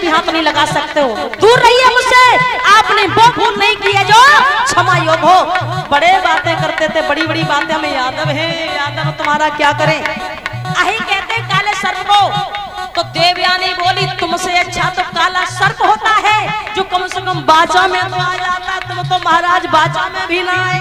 भी हाथ नहीं लगा सकते हो। दूर रहिए मुझसे, आपने वो भूल नहीं की है जो क्षमा योग हो। बड़े बातें करते थे, बड़ी बड़ी बातें, हमें यादव है, यादव तुम्हारा क्या करें। अही कहते काले सर्प को, तो देवयानी बोली तुमसे अच्छा तो काला सर्प होता है जो कम से कम बाजा में तो आ जाता, तुम तो महाराज बाजा में भी ना आए।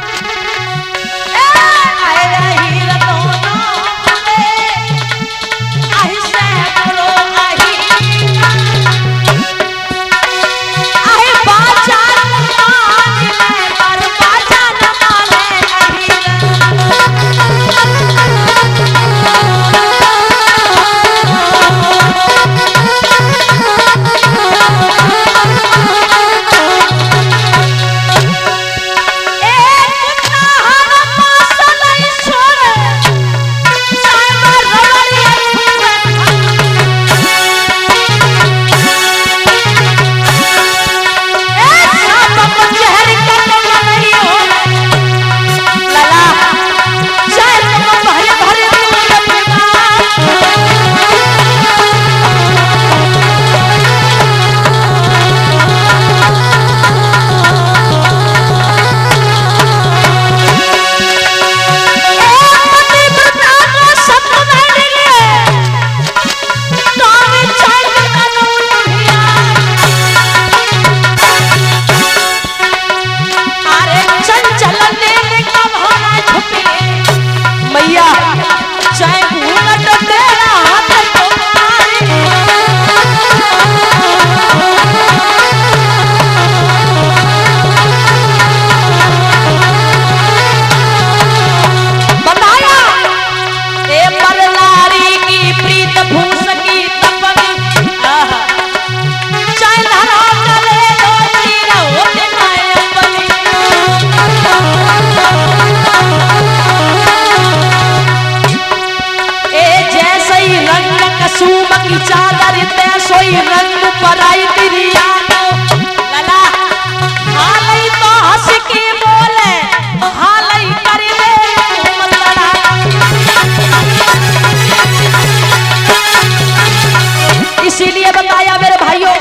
इसीलिए बताया मेरे भाइयों,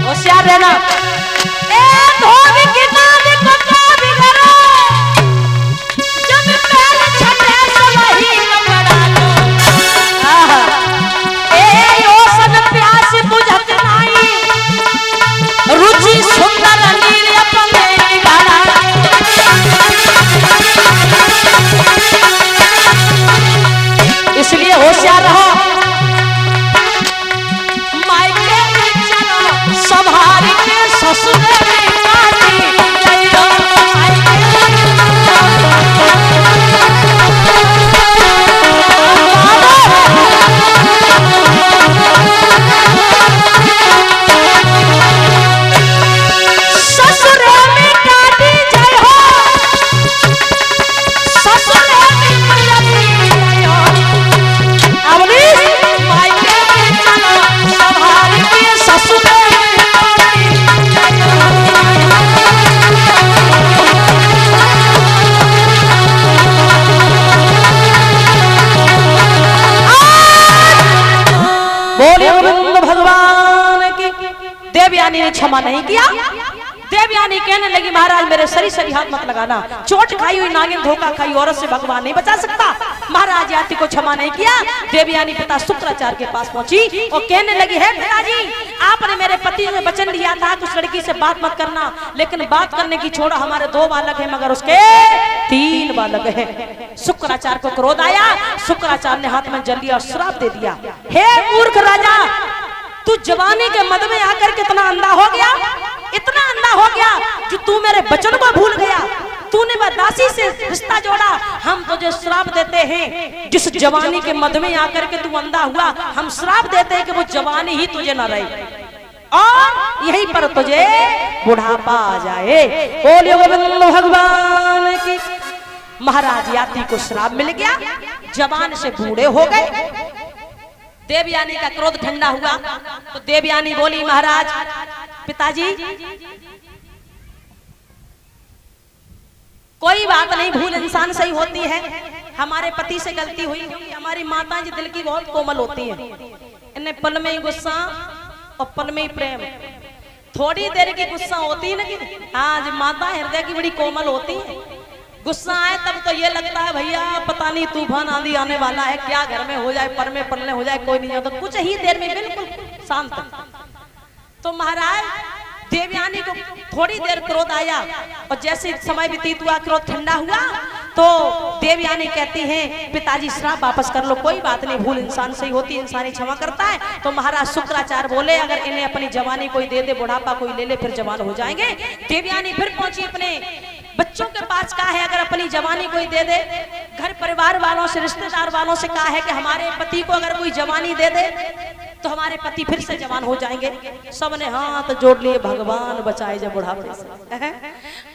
होशियार रहना। इसलिए होशियार रहो, मायके में चलो संभाल के ससुर में काटी जाइयो। देवयानी ने क्षमा नहीं किया। देवयानी कहने लगी महाराज मेरे सरी सरी हाथ मत लगाना, चोट खाई हुई नागिन धोखा खाई औरत से भगवान नहीं बचा सकता। महाराज याति को क्षमा नहीं किया। देवयानी पिता शुक्राचार्य के पास पहुंची और कहने लगी है पिताजी आपने मेरे पति से वचन दिया था कि उस लड़की से बात मत करना, लेकिन बात करने की छोड़ा, हमारे 2 बालक है मगर उसके 3 बालक है। शुक्राचार्य को क्रोध आया, शुक्राचार्य ने हाथ में जल लिया और श्राप दे दिया, हे मूर्ख राजा तू जवानी के मद में आकर कितना अंधा हो गया, इतना अंधा हो गया कि तू मेरे वचन को भूल गया। तूने वह दासी से रिश्ता जोड़ा, हम तुझे श्राप देते हैं जिस जवानी के मद में आकर के तू अंधा हुआ, हम श्राप देते हैं कि वो जवानी ही तुझे न रहे और यहीं पर तुझे बुढ़ापा आ जाए। बोलिए गोविंद भगवान की। महाराज याति को श्राप मिल गया, जवान से बूढ़े हो गए। देवयानी का क्रोध ठंडा हुआ तो देवयानी बोली महाराज पिताजी कोई बात नहीं, भूल इंसान से ही होती है, हमारे पति से गलती हुई, हमारी माता जी दिल की बहुत कोमल होती है, इन्हें पल में ही गुस्सा और पल में ही प्रेम। थोड़ी देर की गुस्सा होती है ना कि हाँ जी, माता हृदय की बड़ी कोमल होती है, गुस्सा आए तब तो ये लगता है भैया पता नहीं तूफान आंधी आने वाला है, क्या घर में हो जाए, पर में पलने हो जाए, कोई नहीं होता, कुछ ही देर में बिल्कुल शांत। तो महाराज देवयानी को थोड़ी देर क्रोध आया और जैसे समय व्यतीत हुआ, क्रोध ठंडा हुआ, तो देवयानी कहती हैं पिताजी श्राप वापस कर लो, कोई बात नहीं, भूल इंसान से ही होती है, इंसान ही क्षमा करता है। तो महाराज शुक्राचार्य बोले अगर इन्हें अपनी जवानी कोई दे दे, बुढ़ापा कोई ले ले, फिर जवान हो जाएंगे। देवयानी फिर पहुंची अपने बच्चों के पास, कहा है अगर अपनी जवानी कोई दे दे, घर परिवार वालों से, रिश्तेदार वालों से कहा है कि हमारे पति को अगर कोई जवानी दे दे तो हमारे पति फिर से जवान हो जाएंगे। सबने हाथ जोड़ लिए, भगवान बचाए जब बुढ़ापे से।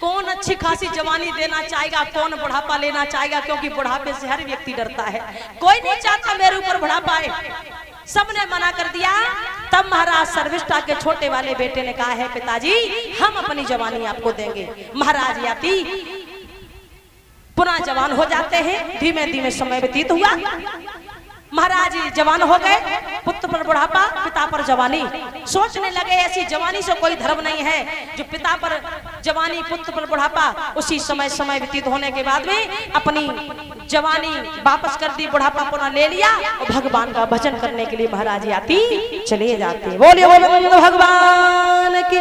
कौन अच्छी खासी जवानी देना चाहेगा, कौन बुढ़ापा लेना चाहेगा, क्योंकि बुढ़ापे से हर व्यक्ति डरता है, कोई नहीं चाहता मेरे ऊपर बुढ़ापा आए। सबने मना कर दिया। तब महाराज सर्विष्ठा के छोटे वाले बेटे ने कहा है पिताजी हम अपनी जवानी आपको देंगे। महाराज याति पुनः जवान हो जाते हैं। धीमे धीमे समय व्यतीत हुआ, महाराज जवान हो गए, पुत्र पर बुढ़ापा, पिता पर जवानी। सोचने लगे ऐसी जवानी से कोई धर्म नहीं है, जो पिता पर जवानी, पुत्र पर बुढ़ापा। उसी समय व्यतीत होने के बाद में अपनी जवानी वापस कर दी, बुढ़ापा पुनः ले लिया और भगवान का भजन करने के लिए महाराज याति चले जाते। बोलिए भगवान की।